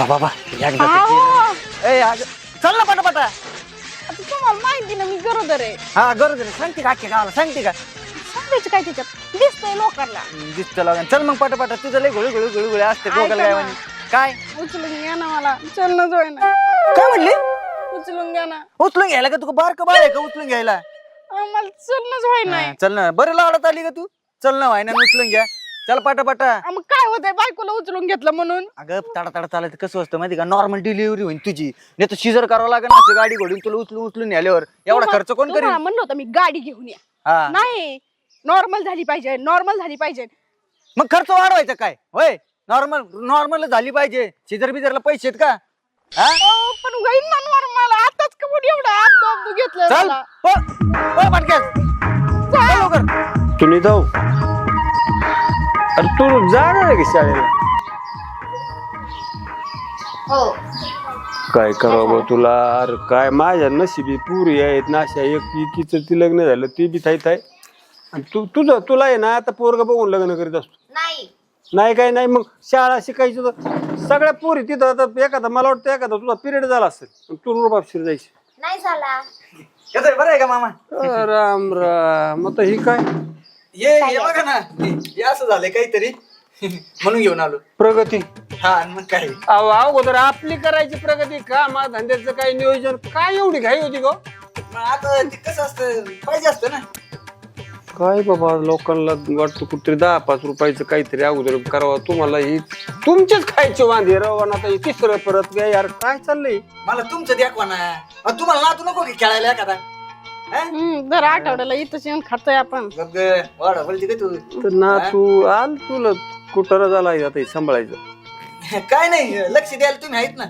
बाबा आहो. चल ना पटापटा. आता तुम्हाला माहिती ना मी गरोदर आहे. हा गरज नाही सांगते का अख्ख्या गावाला सांगते का सांगायचं काय त्याच्यात दिसतंय लोकांना. दिसतं लागेल. चल मग पटापटा तुझं लय गोळी गोळी गोळी गोळी असते गोगल ऐका काय ना. काय उचलून घ्या ना मला चलणं जोय ना काय म्हणली उचलून घ्या ना उचलून घ्यायला का तू बारक बाळ आहे का उचलून घ्यायला मला चलणंच व्हाय नाही. चल ना बरं लावडत आली का तू चल ना व्हाय ना उचलून घ्या चल पटापटा. मग काय होतंय बायकोला उचलून घेतलं म्हणून. अगं ताडा ताडा चालत कसं असतं माहिती का नॉर्मल डिलिव्हरी होईल तुझी नाही तर शिजर करावं लागेल ना असं गाडी घोडून तुला उचलून उचलून न्याल्यावर एवढा खर्च कोण करेल. म्हणलं होतं मी गाडी घेऊन या. हा नाही नॉर्मल झाली पाहिजे नॉर्मल झाली पाहिजे. मग खर्च वाढवायचा काय होय नॉर्मल नॉर्मल झाली पाहिजे शिजर बिजरला पैसे आहेत का हा पण होईल ना नॉर्मल आताच का म्हणून एवढं अब्दू घेतलं चल मला. पळ पटक्यात चल लवकर. तुम्ही जाऊ अरे तू जाणार आहे की शाळेला हो काय करावं तुला अरे काय माझ्या नशिबी पुरी आहेत ना अशा एकीचं ती लग्न झालं ती बी थाय थाय आणि तुला आहे ना आता पोरग बघून लग्न करीत असतो नाही नाही काय नाही मग शाळा शिकायची तर सगळ्या पोरी तिथं आता एखादा मला वाटतं एखादा तुझा पिरियड झाला असेल तू रुबाबशीर जायची नाही झाला येतोय बरं आहे का मामा राम राम मग ही काय ये बघा ना हे असं झालंय काहीतरी म्हणून घेऊन आलो प्रगती हा आणि मग काय अगोदर आपली करायची प्रगती का मा धंद्याचं काय नियोजन काय एवढी घाई होती गो मग आता ते कसं असतं पाहिजे असतं ना काय बाबा लोकांना वाटतं कुठतरी 10-5 रुपयाचं काहीतरी अगोदर करावं तुम्हाला ही तुमचेच खायचे वांदे रवाना आता हे तिसरं परत काय यार काय चाललंय मला तुमचं दाखवा ना तुम्हाला नातू नको की खेळायला एखादा दर आठवड्याला इथंच येऊन खातोय आपण. वाढ बोलते का तू तर ना तू आल तुला कुठारा झाला आता हे सांभाळायचं काय नाही लक्ष द्यायला तुम्ही आहेत ना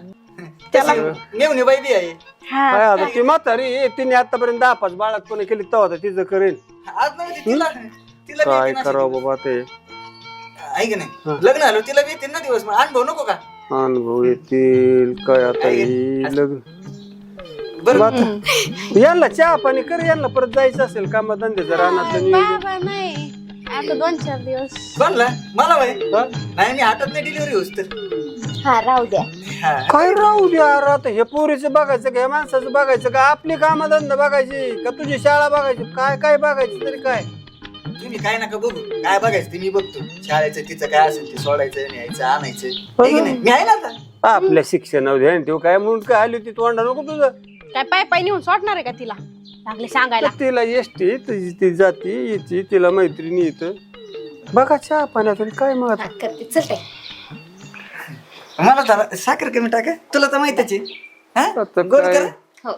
त्याला नेवणी बाई बी आहे काय आता ती म्हातारी तिने आतापर्यंत 10-5 बाळात कोणी केली तेव्हा तिचं करेल आज नाही तिला तिला बी काय येते ना करावं बाबा ते आहे का नाही लग्न झालं तिला बी येते ना दिवस मग अनुभव नको का अनुभव येतील काय आता ही लग्न बरं आता यांना चहा पाणी कर यांना परत जायचं असेल कामा धंद्याचं रानातलं नियोजन. बाबा नाही आता 2-4 दिवस. कोणला मला बाई हा? नाही मी हातात नाही डिलिव्हरी होस तर हा राहू द्या हा. काय राहू द्या अरे आता हे पोरीचं बघायचं का हे माणसाचं बघायचं का आपली कामधंदा बघायची का तुझी शाळा बघायची काय काय बघायची तरी काय तुम्ही काय नका बघू काय बघायचं ते मी बघतो शाळेचं तिचं काय असेल ते सोडायचं न्यायचं आणायचं आहे की नाही? मी आहे ना आता आपल्या शिक्षणावर ध्यान ठेव काय म्हणून काय आली होती तोंडा नको तुझं काय पाय नेऊन सोडणार आहे का तिला लागले सांगायला. तर तिला एसटी ती जाती येते तिला मैत्रिणी येतं बघा चहा पाण्यातून काय मग आता करते चल मला जरा साखर कमी टाका तुला तर माहितच आहे हा? आता गोड काय? करा. हो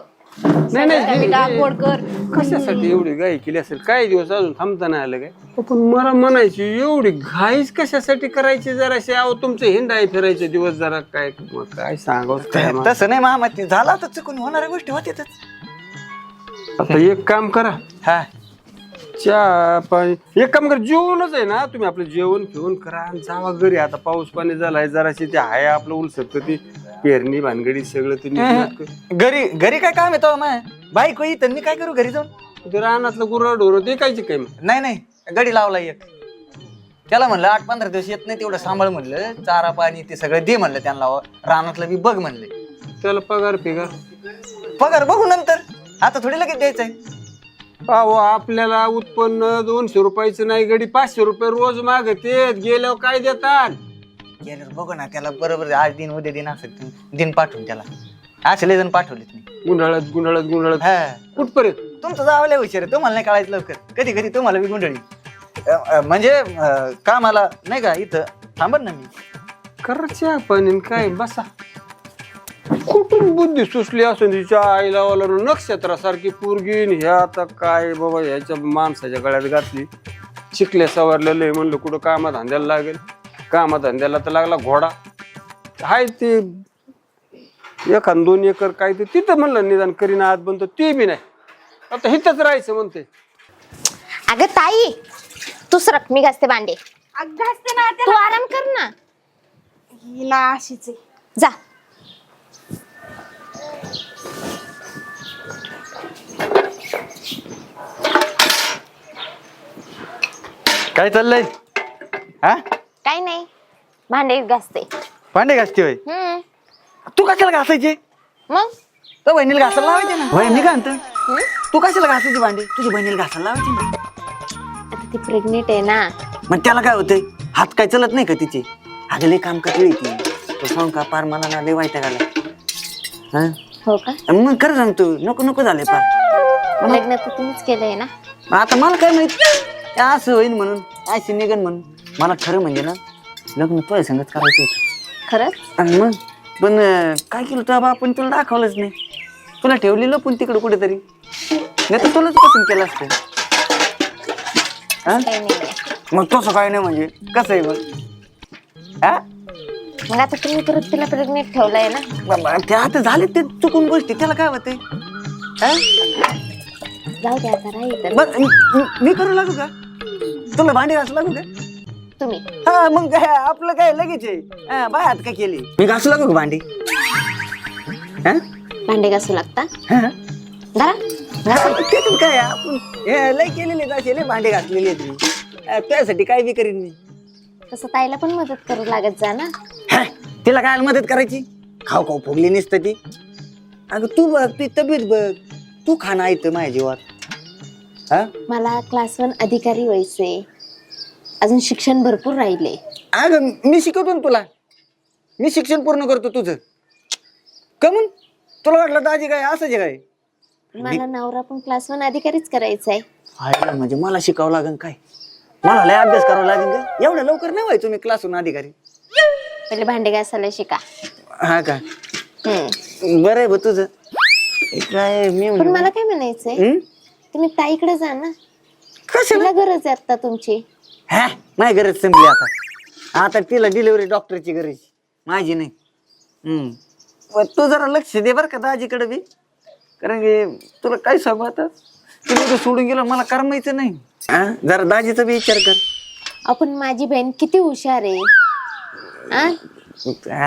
नाही नाही मीठा, गोड कर. कशासाठी एवढी घाई केली असेल काही दिवस अजून थांबता नाही आलं काय पण मला म्हणायची एवढी घाईच कशासाठी करायची जराशी अहो तुमचं हिंडाय फिरायचे दिवस जरा काय मग काय सांगावं काय मग. तसं नाही मामा ते झाला तर चुकून होणाऱ्या गोष्टी होत्याच आता एक काम करा हा चहा पाणी एक काम करा जेवणच आहे ना तुम्ही आपलं जेवण घेऊन करा आणि जावा घरी आता पाऊस पाणी झालाय जराशी ते हाय आपलं उलसत ती पेरणी भानगडी सगळं ते नीट घरी घरी काय काम येतो मग बाईक होई तर मी काय करू घरी जाऊन ते रानातलं गुरं ढोरं ते कायचे काय मग नाही नाही गडी लावला एक त्याला म्हणलं 8-15 दिवस येत नाही तेवढं सांभाळ म्हणलं चारा पाणी ते सगळं दे म्हणलं त्यांना रानातलं बी बघ म्हणले त्याला पगार फिगार पगार बघू नंतर आता थोडी लगेच द्यायचंय अहो आपल्याला उत्पन्न 200 रुपयाचं नाही गडी 500 रुपये रोज मागते गेल्यावर काय देतात गेल्यावर बघू ना त्याला बरोबर आज दिन उद्या दिन असं दिन पाठवून त्याला असले जण पाठवलेत मी गुंडाळत हा कुठपर्यंत तुमचं जावं हुशार आहे तुम्हाला नाही कळायचं लवकर कधी कधी तुम्हाला बी गुंडळी म्हणजे कामाला नाही का इथं थांबत ना मी करायच्या पण काय बसा कुठून बुद्धी सुचली असून तिच्या आईला वाला नक्षत्रासारखी पोरगीन ह्या आता काय बाबा ह्याच्या माणसाच्या गळ्यात घातली शिकल्या सवारल्या लय म्हणलं कुठं कामाधंद्याला लागेल कामाधंद्याला तर लागला घोडा हाय ते 1-2 एकर काय ते तिथं म्हणलं निदान करीन आज बनतो ते बी नाही आता हिथंच राहायचं म्हणते अगं ताई तू सरक मी घासते भांडे घासते ना तू आराम कर ना हिला अशीच आहे. जा काय चाललंय हा काय नाही भांडे घासते भांडे घासते होय तू कशाला घासायचे मग तर बहिणीला घासायला लावायचे ना बहिणी का म्हणतो तू कशाला घासायची भांडी तुझी बहिणीला घासायला लावायची ना आता ती प्रेग्नेंट आहे ना. मग त्याला काय होतंय हात काय चलत नाही का तिचे अगं लय काम कटली ती तो सांग का पार मला ना लय वाईट आला हा हो का? मग खरं सांगतो नको नको झाले पार लग्न तर तुम्हीच केलंय ना. मग आता मला काय माहित असं होईन म्हणून अशी निघन म्हणून मला खरं म्हणजे ना लग्न तुझ्या संगत करायचं होतं खरंच? आणि मग पण काय केलं तुझ्या बापाने तुला दाखवलंच नाही तुला ठेवलेलं पण तिकडं कुठेतरी नाही तर तुलाच पसंत केलं असतं हा? काही नाहीये. मग तसं काय नाही म्हणजे कसं आहे मग हा मग आता तुम्ही परत तिला प्रेग्नेंट ठेवलंय ना. बाबा, ते आता झाले ते चुकून गोष्टी त्याला काय होतंय हा? जाऊ द्या आता राहील तर. बरं, मी करू लागू का तुला भांडी घासू लागू का तुम्ही हा मग काय आपलं काय लगेच आहे हा, बाय हात का केली मी घासू लागू का भांडी हा? भांडे घासू लागता. हा? धरा. त्यातून काय आपण हे लय केलेले असे लय भांडे घासलेले आहेत मी त्यासाठी काय बी करीन मी तसं ताईला पण मदत करू लागत जा ना. हा, तिला काय मदत करायची खाऊ खाऊ फुगली नसतं ती अगं तू बघ ती तब्येत बघ तू खाणं येतं माझ्या जीवात हा मला क्लास 1 अधिकारी व्हायचंय. अजून शिक्षण भरपूर राहिले. अगं मी शिकवतो ना तुला मी शिक्षण पूर्ण करतो तुझं कमून तुला वाटलं दाजी काय असंच काय मला नवरा पण क्लास 1 अधिकारीच करायचा आहे. हाय म्हणजे मला शिकावं लागेल काय मला लय अभ्यास करावा लागेल का एवढ्या लवकर नाही व्हायचो मी क्लासहून अधिकारी पहिले भांडे घासायला शिका. हा का हम्म. बरं आहे बघ तुझं काय मी पण म्हणलं, मला काय म्हणायचंय हं? तुम्ही ताईकडे जा ना. कशाला तिला गरज आहे आता तुमची. हा माझी गरज संपली आता आता तिला डिलिव्हरी डॉक्टरची गरज माझी नाही पण तू जरा लक्ष दे बरं का दाजीकडे बी कारण की तुला काय सांगू आता तुम्ही सोडून गेलो मला करमायचं नाही हा जरा दाजीचा बी विचार कर आपण माझी बहीण किती हुशार आहे. आ?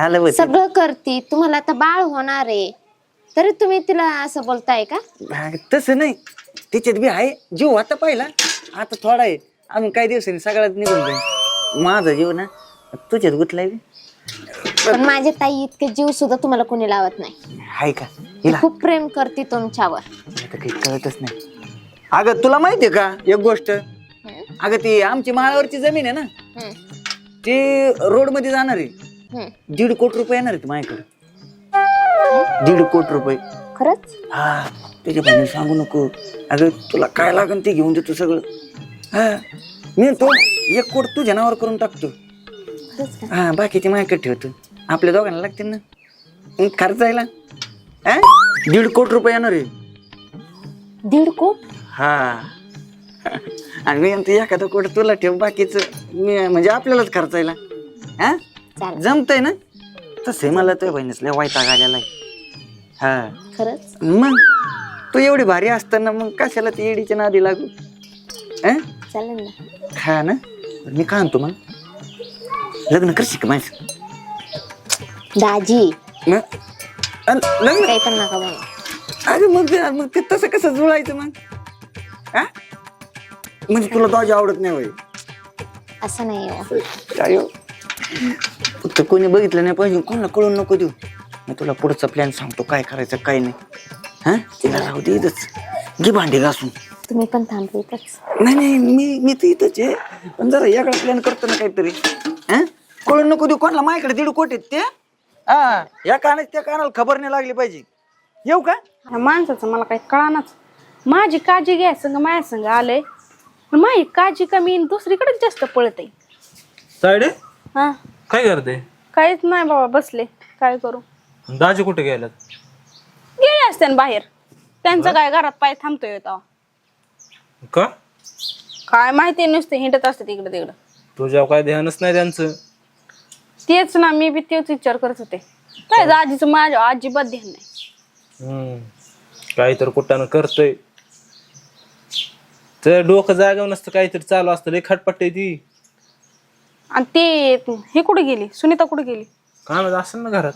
आलं बघ सगळं करती. तुम्हाला आता बाळ होणार आहे तरी तुम्ही तिला असं बोलताय का? हा, तसं नाही त्याच्यात बी आहे जीव होता पहिला आता थोडा आहे अजून काही दिवसांनी सगळ्यात निघून जाईल माझा जीव ना तुझ्यात गुतलाय बी. पण माझ्या ताई इतके जीव सुद्धा तुम्हाला कोणी लावत नाही. हाय का ती हिला खूप प्रेम करते तुमच्यावर. आता काही कळतच नाही अगं तुला माहितीये का एक गोष्ट अगं ती आमची माळावरची जमीन आहे ना हम्म. ती रोड मध्ये जाणार आहे हम्म. 1.5 कोटी रुपये येणार आहेत माझ्याकडे 1.5 कोटी रुपये खरंच? हा त्याच्या बहिणी सांगू नको अगं तुला काय लागेल ते घेऊन देतो सगळं हा मी तो 1 कोटी तुझ्या नावावर करून टाकतो खरंच का? हा बाकीचे माझ्याकडे ठेवतो आपल्या दोघांना लागतील ना मग खर्च यायला हा 1.5 कोटी रुपये येणार आहे 1.5 कोटी? हा आणि मी म्हणतो एखादा कोट तुला ठेव बाकीच मी म्हणजे आपल्यालाच खर्चायला हा चालेल. जमतंय ना तसे मला तुझ्या बहिणीच लय वैताग आलेला आहे हा खरंच? मग तू एवढी भारी असताना मग कशाला ती एडीच्या नादी लागू हा चालेल ना. हा ना मी काय म्हणतो मग लग्न करशील का माझं दाजी मग लग्न काही पण नका म्हणू. अरे मग ते तसं कसं जुळायचं मग हा म्हणजे तुला दाजी आवडत नाही होय असं नाही हो. काय हो? फक्त कोणी बघितलं नाही पाहिजे कोणाला कळून नको देऊ मी तुला पुढचा प्लॅन सांगतो काय करायचं काय नाही हा तिला राहू दे इथंच घे भांडी घासून तुम्ही पण थांबू इथंच. नाही नाही मी तर इथंच आहे पण जरा याकडे प्लॅन करतो ना काहीतरी हा कळून नको देऊ कोणाला माझ्याकडे 1.5 कोटी आहेत ते हा या कानात त्या कानाला खबर नाही लागली पाहिजे येऊ का ह्या माणसाचं मला काही कळानाच. माझी काळजी घ्याय संग माझ्या संग आलंय पण माझी काळजी कमी आणि दुसरीकडेच जास्त पळत आहे. तायडे हा काय करते काहीच नाही बाबा बसले काय करू. दाजी कुठे गेल्यात गेले असते ना बाहेर त्यांचं काय घरात पाय थांबतोय तेव्हा का काय माहिती नुसते हिंडत असते तिकडे तिकडं. तुझ्या काय ध्यानच नाही त्यांचं तेच ना मी बी तेच विचार करत होते काय आजीचं माझ्या अजिबात ध्यान नाही. काही तर कुठं करतोय तर डोकं जागव नसतं काहीतरी चालू असतं लय खटपट ती आणि ते हे कुठे गेली सुनीता कुठे गेली कामात असेल ना घरात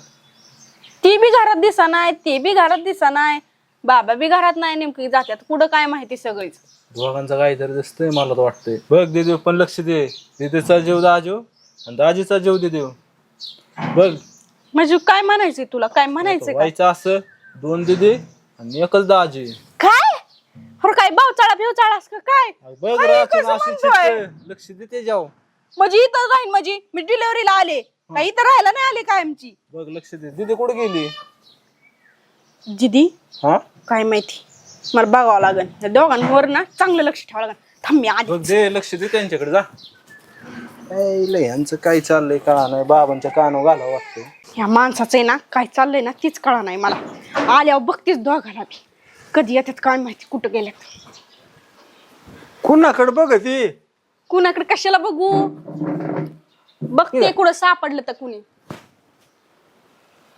ती बी घरात दिसा नाही ते बी घरात दिसा नाही बाबा बी घरात नाही नेमकी जात्यात कुठं काय माहिती सगळीच. दोघांचं काहीतरी दिसतंय मला तर वाटतंय बघ दे पण लक्ष दे दीदीचा जीव दाजो आणि दाजीचा जीव दे देव बघ म्हणजे काय म्हणायचंय तुला, काय म्हणायचंय काय? व्हायचं असं 2 दिदी आणि एकच दाजी. काय अरे काय भावचाळा बिवचाळास का काय? बघ काय राचून कसं अशी म्हणतोय? चित्त, लक्ष देते जाऊ. म्हणजे इथं राहीन, म्हणजे मी डिलिव्हरीला आले काय इथं राहायला नाही आले काय आमची? बघ लक्ष दे. दिदी कुठे गेली? दिदी हा काय माहिती, मला बघावं लागेल. त्या दोघांवर ना चांगलं लक्ष ठेवावं लागेल. थांब मी आली. बघ दे, लक्ष दे त्यांच्याकडे जा. यांचं काय चाललंय कळा नाही, बाबांच्या कानावर घालावं वाटतं. या माणसाचं आहे ना काय चाललंय ना तीच कळा नाही मला. आल्यावर बघतेच दोघांना बी कधी येतात काय माहिती, कुठं गेल्यात. कुणाकडे बघ ती कुणाकडे कशाला बघू, बघते कुठं सापडलं तर कुणी.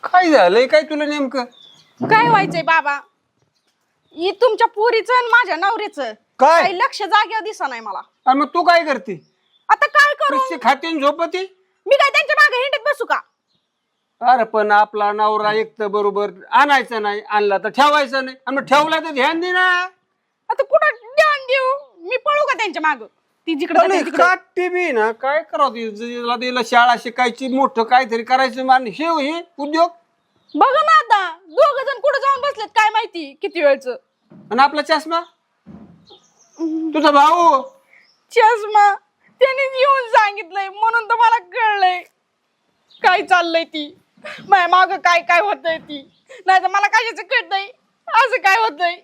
काय झालंय काय तुला नेमकं? काय व्हायचंय बाबा, ही तुमच्या पोरीचं आणि माझ्या नवऱ्याचं काय? काही लक्ष जागेवर दिसा नाही मला. आणि मग तू काय करते? आता काय करू नुसती खाते आणि झोपती? मी, काय त्यांच्या मागे हिंडत बसू का? अरे पण आपला नवरा एक तर बरोबर आणायचा नाही, आणला तर ठेवायचा नाही, आणि मग ठेवला तर ध्यान दे ना. आता कुठं ध्यान देऊ, मी पळू का त्यांच्या माग? ती जिकडे काटे बी ना काय करावं, तिला दिलं शाळा शिकायची, मोठं काहीतरी करायचं, आणि हे उद्योग. बघा ना आता दोघ जण कुठे जाऊन बसलेत काय माहिती किती वेळचं. आणि आपला चष्मा तुझा भाऊ चष्मा त्यांनीच येऊन सांगितलंय म्हणून तर मला कळलंय काय चाललंय ती माझ्या माग काय काय होतंय ती. नाही तर मला कशाचं कळतंय असं काय होतंय.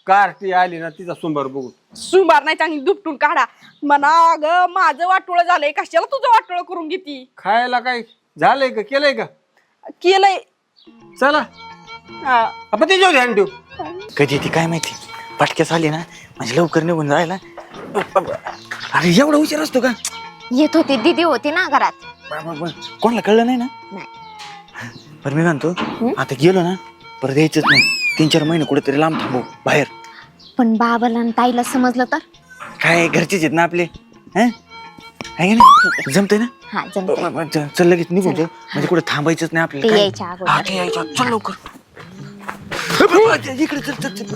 कारती आली ना तिचा सोमवार बघू. सुमार नाही चांगली दुपटून काढा म्हणा, अगं माझं वाटोळं झालंय, कशाला तुझं वाटोळं करून घेती. खायला काय झालंय का, केलंय का? केलंय. चला हा. आपण तिच्यावर ध्यान ठेवू. कधी ती काय माहिती पटक्यास आली ना म्हणजे लवकर निघून जायला. अरे एवढा उशीर असतो का? येत होती, दीदी होती ना घरात. कोणाला कळलं नाही ना? नाही. बरं मी म्हणतो आता गेलो ना परत यायचंच नाही, 3-4 महिने कुठेतरी लांब थांबू बाहेर. पण बाबाला आणि ताईला समजलं तर? काय घरचेच आहेत ना आपले, आहे ना? जमतंय ना? हा जमतंय. चल लगेच निघून जाऊ, म्हणजे कुठे थांबायचंच नाही ते आपल्याला. यायच्या अगोदर. हा, ते यायच्या चल लवकर. इकडे चल चल चल.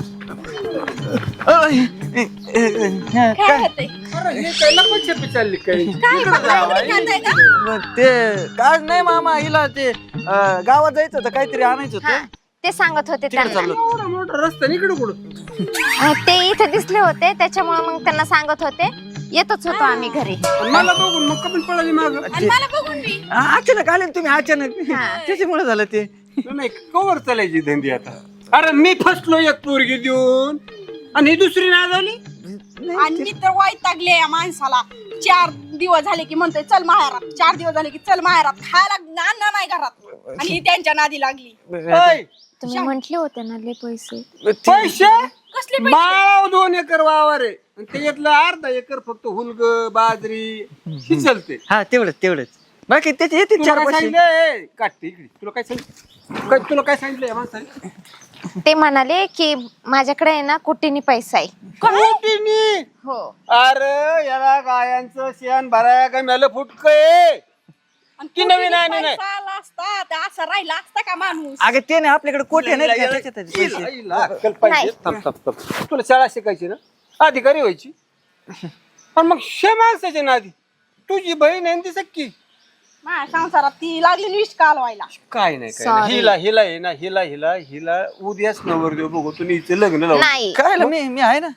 काय होतंय? अरे हे काय लपछपी चालली काय? इकडं जावं, ते काय नाही मामा, हिला ते गावात जायचं होतं, काहीतरी आणायचं हा, होतं. ते सांगत होते त्यांना. चाललो. एवढा मोठा रस्ता इकडे कुठं? ते इथे दिसले होते त्याच्यामुळे मग त्यांना सांगत होते, येतच होतो आम्ही घरी. पण मला बघून मग कपल पळाली माग. आणि मला बघून मी अचानक आले ना तुम्ही, अचानक त्याच्यामुळे झालं ते. नाही कवर चालायची धंदी आता. अरे मी फसलो एक पोरगी देऊन आणि ही दुसरी नाही झाली. आणि मी तर वैतागले या माणसाला. 4 दिवस झाले की म्हणतोय चल माहेरात, 4 दिवस झाले की चल माहेरात, खायला अन्न नाही घरात, आणि ही त्यांच्या नादी लागली. ऐ, तुम्ही म्हंटले होते ना लय पैसे. पैसे कसले पैसे? माळाव 2 एकर वावर आहे आणि त्याच्यातलं अर्धा एकर फक्त हुलग बाजरी ही चालते. हा तेवढंच बाकी त्याचे येते तुला 4 काय पैसे. सांगितलंय काटते इकडे, तुला काय सांगितलंय या माणसाने? ते म्हणाले की माझ्याकडे आहे ना कोटीनी पैसा आहे. कोटीनी? हो. अरे याला गायांचं शेण भराया काय मेलं फुटकय की नवीन आहे नाही? पैसा आला असता तर असं राहिला असता का माणूस? अगं ते नाही आपल्याकडे कोठे नाही का त्याच्यात पैसे. हिला अक्कल पाहिजे. थांब. तुला शाळा शिकायची ना, अधिकारी व्हायची, पण मग शे माणसाच्या नादी तुझी बहीण आहे ती सक्की. माझ्या संसारात ती लागली विष कालवायला. काय नाही हिला आहे ना, हिला उद्याच नवर देऊ बघू तुम्ही हिचं लग्न लावू. नाही. काय मी आहे ना,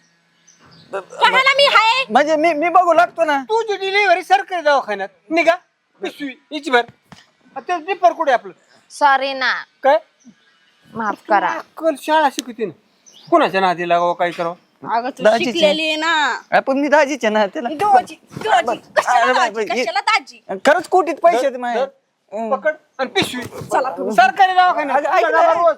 कशाला मी हाय? म्हणजे मी बघू लागतो ना. तुझी डिलिव्हरी सरकारी दवाखान्यात निघा, पिशवी हिची भर. आता पेपर कुठे आपलं? सॉरी ना, काय माफ करा. अक्कल शाळा शिकवते ना, कोणाच्या नादी लागावं काय करावं? अगं तू दाजीची. शिकलेली आहे ना. पण मी दाजीचे ना त्याला. दोजी. कशाला अरे दाजी? बाई, कशाला दाजी? खरंच कोटीत पैसे आहेत माझे. पकड आणि पिशवी सरकारी दवाखान्यात. अगं, ऐक ना. तुला डबा रोज.